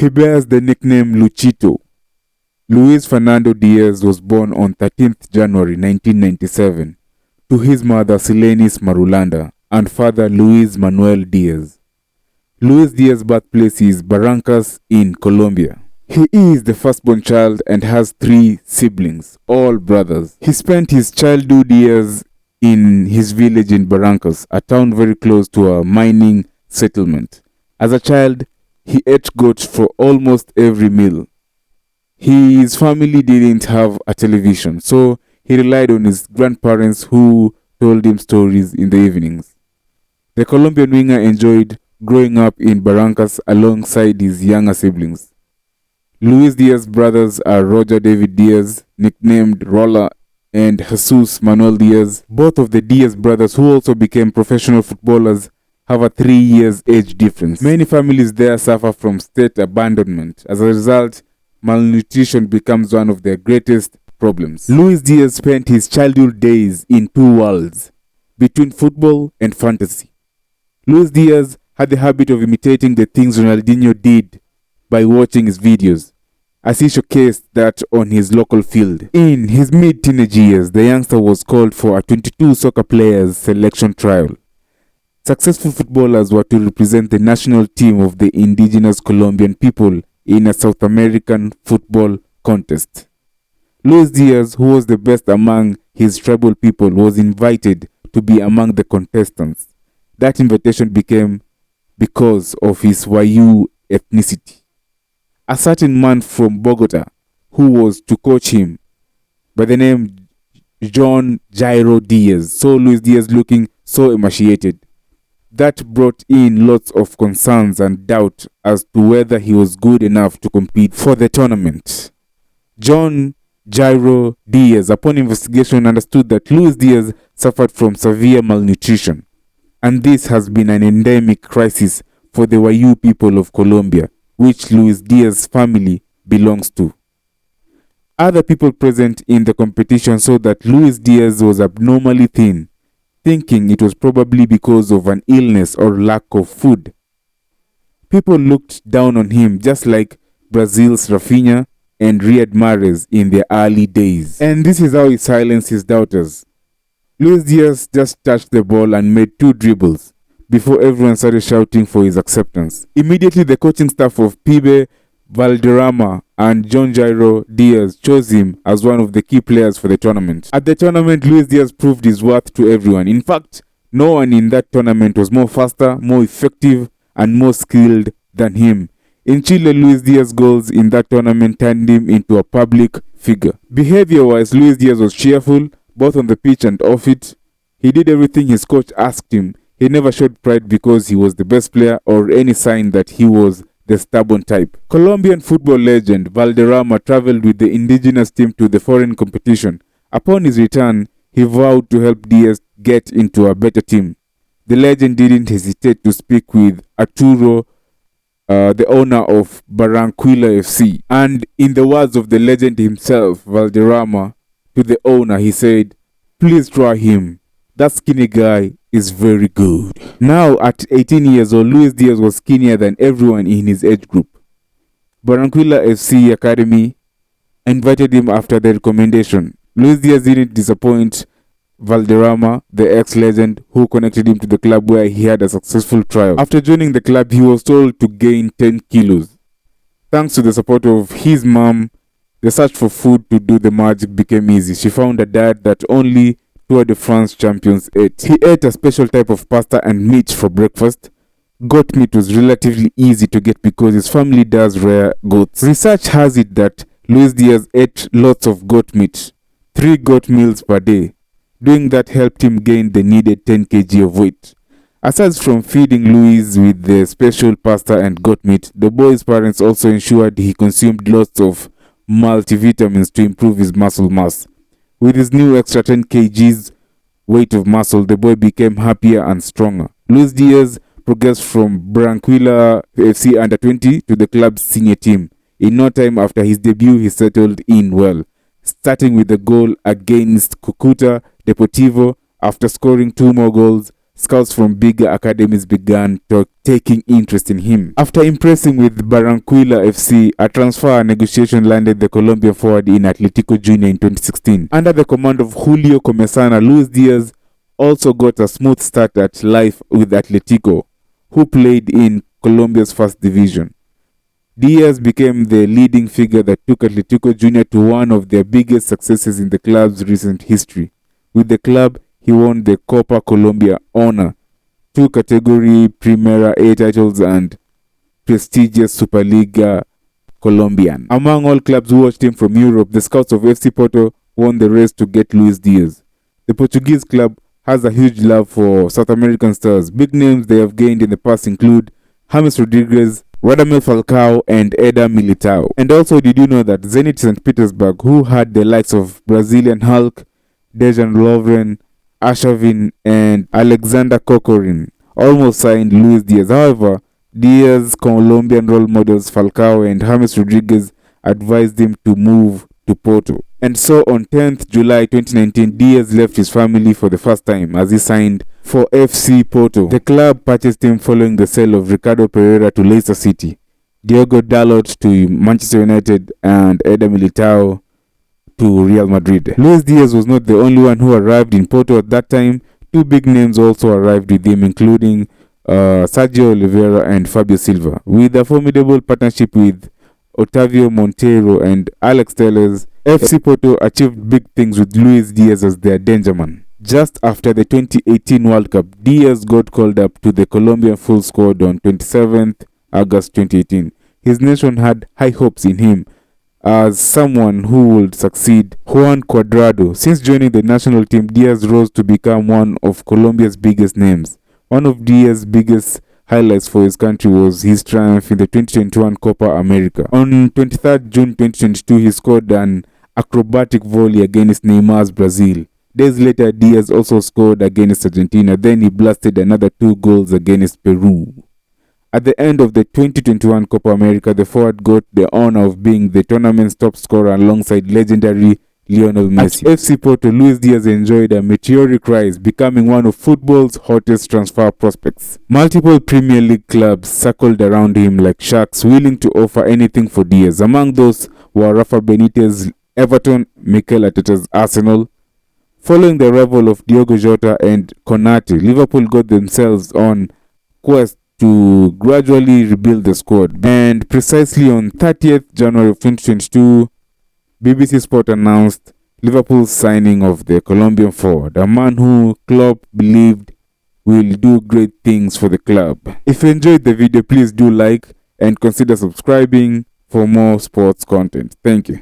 He bears the nickname Luchito. Luis Fernando Diaz was born on 13th January 1997 to his mother Silenis Marulanda and father Luis Manuel Diaz. Luis Diaz's birthplace is Barrancas in Colombia. He is the firstborn child and has 3 siblings, all brothers. He spent his childhood years in his village in Barrancas, a town very close to a mining settlement. As a child, he ate goat for almost every meal. His family didn't have a television, so he relied on his grandparents who told him stories in the evenings. The Colombian winger enjoyed growing up in Barrancas alongside his younger siblings. Luis Diaz's brothers are Roger David Diaz, nicknamed Rolla, and Jesus Manuel Diaz. Both of the Diaz brothers, who also became professional footballers, have a 3 years age difference. Many families there suffer from state abandonment. As a result, malnutrition becomes one of their greatest problems. Luis Diaz spent his childhood days in 2 worlds, between football and fantasy. Luis Diaz had the habit of imitating the things Ronaldinho did by watching his videos, as he showcased that on his local field. In his mid-teenage years, the youngster was called for a 22 soccer players selection trial. Successful footballers were to represent the national team of the indigenous Colombian people in a South American football contest. Luis Diaz, who was the best among his tribal people, was invited to be among the contestants. That invitation became because of his Wayu ethnicity. A certain man from Bogota, who was to coach him, by the name John Jairo Diaz, saw Luis Diaz looking so emaciated. That brought in lots of concerns and doubt as to whether he was good enough to compete for the tournament. John Jairo Diaz, upon investigation, understood that Luis Diaz suffered from severe malnutrition, and this has been an endemic crisis for the Wayu people of Colombia, which Luis Diaz's family belongs to. Other people present in the competition saw that Luis Diaz was abnormally thin, thinking it was probably because of an illness or lack of food. People looked down on him just like Brazil's Rafinha and Riyad Mahrez in their early days. And this is how he silenced his doubters. Luis Diaz just touched the ball and made 2 dribbles before everyone started shouting for his acceptance. Immediately, the coaching staff of Pibe Valderrama and John Jairo Diaz chose him as one of the key players for the tournament. At the tournament, Luis Diaz proved his worth to everyone. In fact, no one in that tournament was more faster, more effective, and more skilled than him. In Chile, Luis Diaz's goals in that tournament turned him into a public figure. Behavior-wise, Luis Diaz was cheerful, both on the pitch and off it. He did everything his coach asked him. He never showed pride because he was the best player or any sign that he was the stubborn type. Colombian football legend Valderrama traveled with the indigenous team to the foreign competition. Upon his return, he vowed to help Diaz get into a better team. The legend didn't hesitate to speak with Arturo, the owner of Barranquilla FC. And in the words of the legend himself, Valderrama, to the owner, he said, "Please try him. That skinny guy is very good." Now, at 18 years old, Luis Diaz was skinnier than everyone in his age group. Barranquilla FC Academy invited him after the recommendation. Luis Diaz didn't disappoint Valderrama, the ex-legend, who connected him to the club where he had a successful trial. After joining the club, he was told to gain 10 kilos. Thanks to the support of his mom, the search for food to do the magic became easy. She found a diet that only Tour de France champions ate. He ate a special type of pasta and meat for breakfast. Goat meat was relatively easy to get because his family does rear goats. Research has it that Luis Diaz ate lots of goat meat, 3 goat meals per day. Doing that helped him gain the needed 10 kg of weight. Aside from feeding Luis with the special pasta and goat meat, the boy's parents also ensured he consumed lots of multivitamins to improve his muscle mass. With his new extra 10 kgs weight of muscle, the boy became happier and stronger. Luis Diaz progressed from Barranquilla FC under-20 to the club's senior team. In no time after his debut, he settled in well, starting with a goal against Cucuta Deportivo. After scoring 2 more goals, scouts from bigger academies began taking interest in him. After impressing with Barranquilla FC, a transfer negotiation landed the Colombian forward in Atletico Junior in 2016. Under the command of Julio Comesana, Luis Diaz also got a smooth start at life with Atletico, who played in Colombia's first division. Diaz became the leading figure that took Atletico Junior to one of their biggest successes in the club's recent history. With the club, he won the Copa Colombia honor, 2 category Primera A titles, and prestigious Superliga Colombian. Among all clubs who watched him from Europe, the scouts of FC Porto won the race to get Luis Diaz. The Portuguese club has a huge love for South American stars. Big names they have gained in the past include James Rodriguez, Radamel Falcao, and Eder Militao. And also, did you know that Zenit St. Petersburg, who had the likes of Brazilian Hulk, Dejan Lovren, Arshavin, and Alexander Kokorin, almost signed Luis Diaz. However, Diaz's Colombian role models Falcao and James Rodriguez advised him to move to Porto. And so on 10th July 2019, Diaz left his family for the first time as he signed for FC Porto. The club purchased him following the sale of Ricardo Pereira to Leicester City, Diogo Dalot to Manchester United, and Eder Militao to Real Madrid. Luis Diaz was not the only one who arrived in Porto at that time. 2 big names also arrived with him, including Sergio Oliveira and Fabio Silva. With a formidable partnership with Otavio Monteiro and Alex Telles, FC Porto achieved big things with Luis Diaz as their dangerman. Just after the 2018 World Cup, Diaz got called up to the Colombian full squad on 27th August 2018. His nation had high hopes in him as someone who would succeed Juan Cuadrado. Since joining the national team, Diaz rose to become one of Colombia's biggest names. One of Diaz's biggest highlights for his country was his triumph in the 2021 Copa America. On 23rd June 2022, he scored an acrobatic volley against Neymar's Brazil. Days later, Diaz also scored against Argentina. Then he blasted another 2 goals against Peru. At the end of the 2021 Copa America, the forward got the honor of being the tournament's top scorer alongside legendary Lionel Messi. At FC Porto, Luis Diaz enjoyed a meteoric rise, becoming one of football's hottest transfer prospects. Multiple Premier League clubs circled around him like sharks, willing to offer anything for Diaz. Among those were Rafa Benitez's Everton, Mikel Arteta's Arsenal. Following the arrival of Diogo Jota and Konate, Liverpool got themselves on quest to gradually rebuild the squad. And precisely on 30th January of 2022, BBC Sport announced Liverpool's signing of the Colombian forward, a man who Klopp believed will do great things for the club. If you enjoyed the video, please do like and consider subscribing for more sports content. Thank you.